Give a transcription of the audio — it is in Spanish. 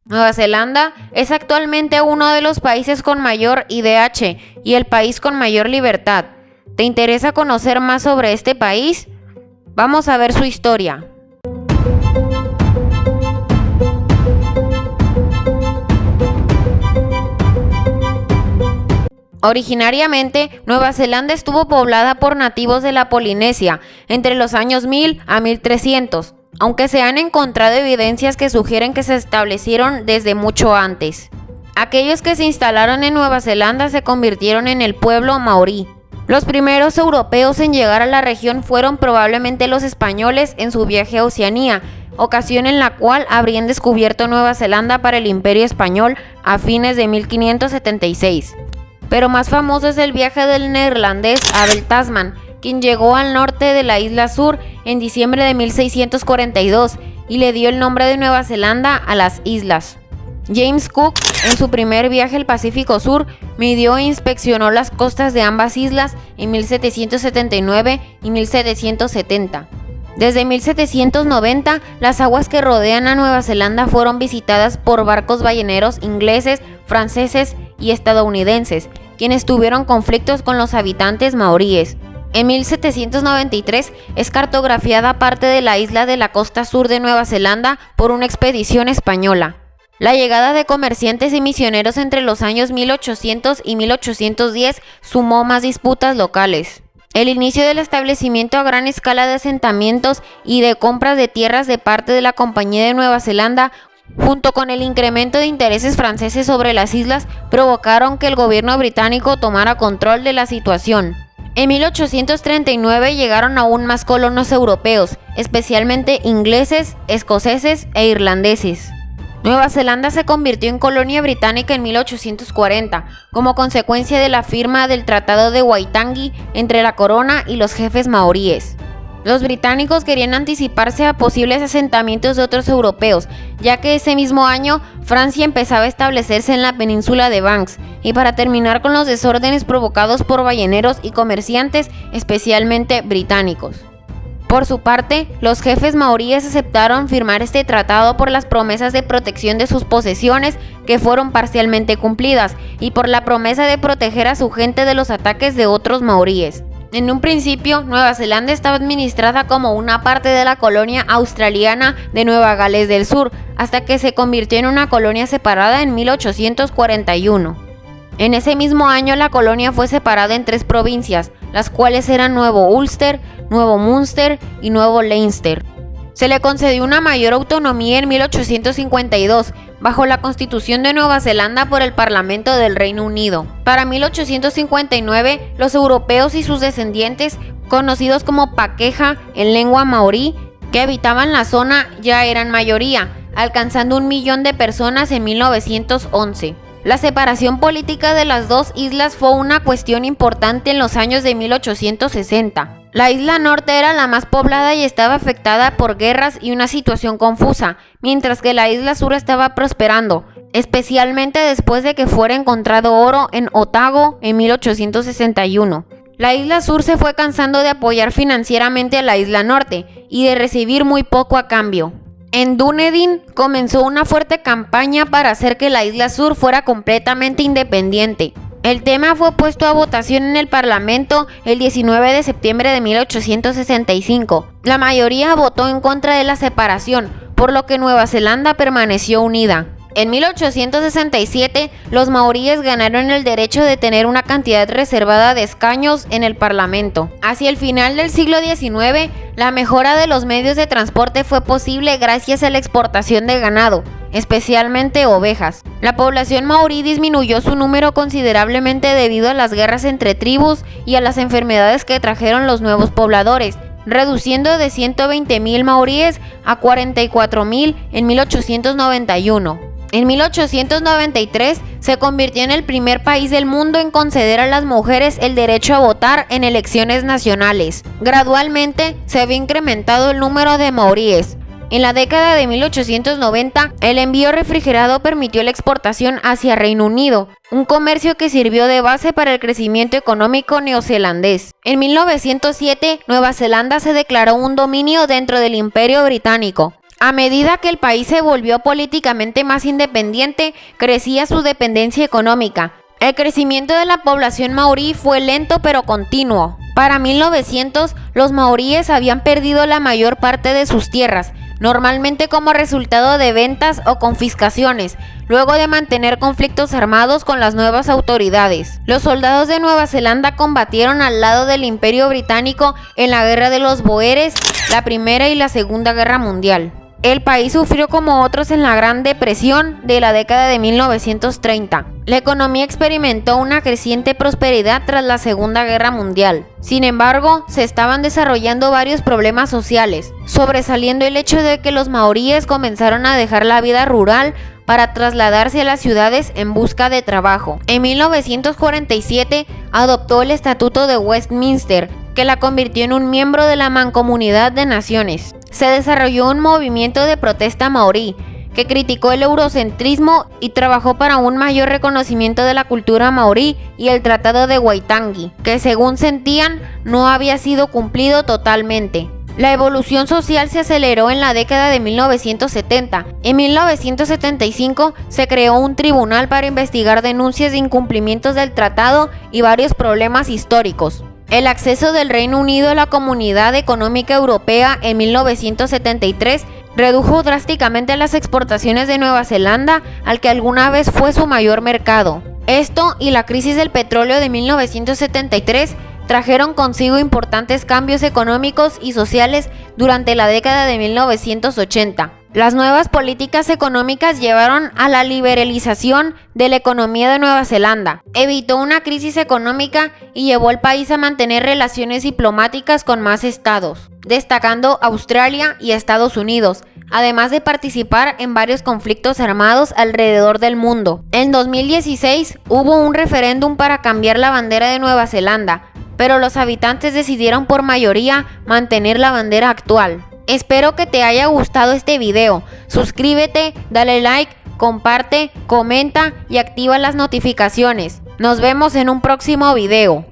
Nueva Zelanda es actualmente uno de los países con mayor IDH y el país con mayor libertad. ¿Te interesa conocer más sobre este país? Vamos a ver su historia. Originariamente, Nueva Zelanda estuvo poblada por nativos de la Polinesia entre los años 1000 a 1300, aunque se han encontrado evidencias que sugieren que se establecieron desde mucho antes. Aquellos que se instalaron en Nueva Zelanda se convirtieron en el pueblo maorí. Los primeros europeos en llegar a la región fueron probablemente los españoles en su viaje a Oceanía, ocasión en la cual habrían descubierto Nueva Zelanda para el Imperio Español a fines de 1576. Pero más famoso es el viaje del neerlandés Abel Tasman, quien llegó al norte de la isla Sur en diciembre de 1642 y le dio el nombre de Nueva Zelanda a las islas. James Cook, en su primer viaje al Pacífico Sur, midió e inspeccionó las costas de ambas islas en 1779 y 1770. Desde 1790, las aguas que rodean a Nueva Zelanda fueron visitadas por barcos balleneros ingleses, franceses y estadounidenses, quienes tuvieron conflictos con los habitantes maoríes. En 1793 es cartografiada parte de la isla de la costa sur de Nueva Zelanda por una expedición española. La llegada de comerciantes y misioneros entre los años 1800 y 1810 sumó más disputas locales. El inicio del establecimiento a gran escala de asentamientos y de compras de tierras de parte de la Compañía de Nueva Zelanda, junto con el incremento de intereses franceses sobre las islas, provocaron que el gobierno británico tomara control de la situación. En 1839 llegaron aún más colonos europeos, especialmente ingleses, escoceses e irlandeses. Nueva Zelanda se convirtió en colonia británica en 1840, como consecuencia de la firma del Tratado de Waitangi entre la corona y los jefes maoríes. Los británicos querían anticiparse a posibles asentamientos de otros europeos, ya que ese mismo año Francia empezaba a establecerse en la península de Banks, y para terminar con los desórdenes provocados por balleneros y comerciantes, especialmente británicos. Por su parte, los jefes maoríes aceptaron firmar este tratado por las promesas de protección de sus posesiones, que fueron parcialmente cumplidas, y por la promesa de proteger a su gente de los ataques de otros maoríes. En un principio, Nueva Zelanda estaba administrada como una parte de la colonia australiana de Nueva Gales del Sur, hasta que se convirtió en una colonia separada en 1841. En ese mismo año la colonia fue separada en 3 provincias, las cuales eran Nuevo Ulster, Nuevo Munster y Nuevo Leinster. Se le concedió una mayor autonomía en 1852, bajo la Constitución de Nueva Zelanda por el Parlamento del Reino Unido. Para 1859, los europeos y sus descendientes, conocidos como Pakeha en lengua maorí, que habitaban la zona ya eran mayoría, alcanzando 1 millón de personas en 1911. La separación política de las dos islas fue una cuestión importante en los años de 1860. La isla norte era la más poblada y estaba afectada por guerras y una situación confusa, mientras que la isla sur estaba prosperando, especialmente después de que fuera encontrado oro en Otago en 1861. La isla sur se fue cansando de apoyar financieramente a la isla norte y de recibir muy poco a cambio. En Dunedin comenzó una fuerte campaña para hacer que la isla sur fuera completamente independiente. El tema fue puesto a votación en el Parlamento el 19 de septiembre de 1865. La mayoría votó en contra de la separación, por lo que Nueva Zelanda permaneció unida. En 1867, los maoríes ganaron el derecho de tener una cantidad reservada de escaños en el Parlamento. Hacia el final del siglo XIX, la mejora de los medios de transporte fue posible gracias a la exportación de ganado, especialmente ovejas. La población maorí disminuyó su número considerablemente debido a las guerras entre tribus y a las enfermedades que trajeron los nuevos pobladores, reduciendo de 120,000 maoríes a 44,000 en 1891. En 1893 se convirtió en el primer país del mundo en conceder a las mujeres el derecho a votar en elecciones nacionales. Gradualmente se había incrementado el número de maoríes. En la década de 1890, el envío refrigerado permitió la exportación hacia Reino Unido, un comercio que sirvió de base para el crecimiento económico neozelandés. En 1907, Nueva Zelanda se declaró un dominio dentro del Imperio Británico. A medida que el país se volvió políticamente más independiente, crecía su dependencia económica. El crecimiento de la población maorí fue lento pero continuo. Para 1900, los maoríes habían perdido la mayor parte de sus tierras, normalmente como resultado de ventas o confiscaciones, luego de mantener conflictos armados con las nuevas autoridades. Los soldados de Nueva Zelanda combatieron al lado del Imperio Británico en la Guerra de los Bóeres, la Primera y la Segunda Guerra Mundial. El país sufrió como otros en la Gran Depresión de la década de 1930. La economía experimentó una creciente prosperidad tras la Segunda Guerra Mundial. Sin embargo, se estaban desarrollando varios problemas sociales, sobresaliendo el hecho de que los maoríes comenzaron a dejar la vida rural para trasladarse a las ciudades en busca de trabajo. En 1947 adoptó el Estatuto de Westminster, que la convirtió en un miembro de la Mancomunidad de Naciones. Se desarrolló un movimiento de protesta maorí que criticó el eurocentrismo y trabajó para un mayor reconocimiento de la cultura maorí y el Tratado de Waitangi, que según sentían no había sido cumplido totalmente. La evolución social se aceleró en la década de 1970. En 1975 se creó un tribunal para investigar denuncias de incumplimientos del tratado y varios problemas históricos. El acceso del Reino Unido a la Comunidad Económica Europea en 1973 redujo drásticamente las exportaciones de Nueva Zelanda al que alguna vez fue su mayor mercado. Esto y la crisis del petróleo de 1973 trajeron consigo importantes cambios económicos y sociales durante la década de 1980. Las nuevas políticas económicas llevaron a la liberalización de la economía de Nueva Zelanda, evitó una crisis económica y llevó al país a mantener relaciones diplomáticas con más estados, destacando Australia y Estados Unidos, además de participar en varios conflictos armados alrededor del mundo. En 2016 hubo un referéndum para cambiar la bandera de Nueva Zelanda, pero los habitantes decidieron por mayoría mantener la bandera actual. Espero que te haya gustado este video. Suscríbete, dale like, comparte, comenta y activa las notificaciones. Nos vemos en un próximo video.